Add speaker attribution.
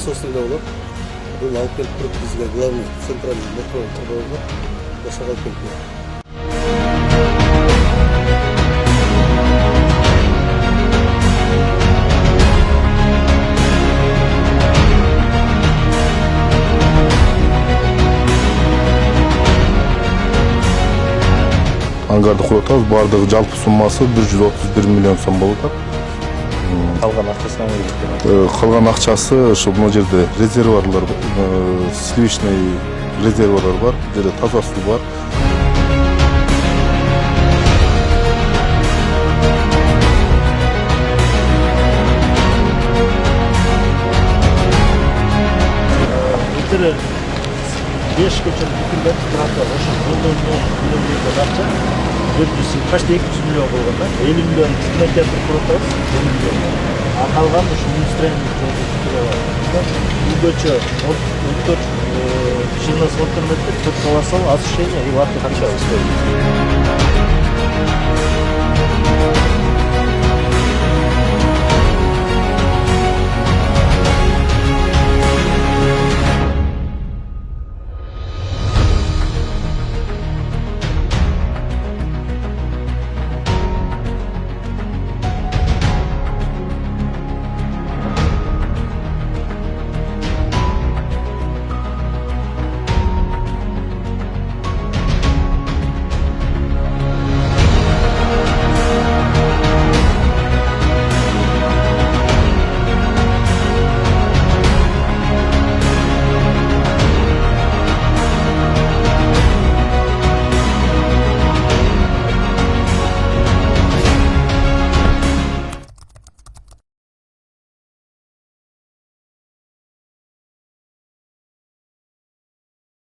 Speaker 1: собственный болот. Бул алып келип туруп бизге главный центральный метро турбаларына жашап алып келип.
Speaker 2: Ангарды куруп атабыз. Бардыгы жалпы суммасы 131 миллион сом болуп атат.
Speaker 3: Калган акчасы кандай кеткен?
Speaker 2: Калган акчасы ошо бул жерде резервуарлар, сливочный резервуарлар бар, бул жерде таза суу бар.
Speaker 3: Былтыр 5 көчөнү бүтүндө турат ошо жолдордо төлөмдөгө акча 400 почти 200 миллион болгон да. 50 миллион кинотеатр куруп атабыз. 50 миллион. А калган ушу индустриальный жолду бүтүрөп атабыз. Бул көчө 14 ширина 40 метр, 4 колосал осушение и ватты канча стоит?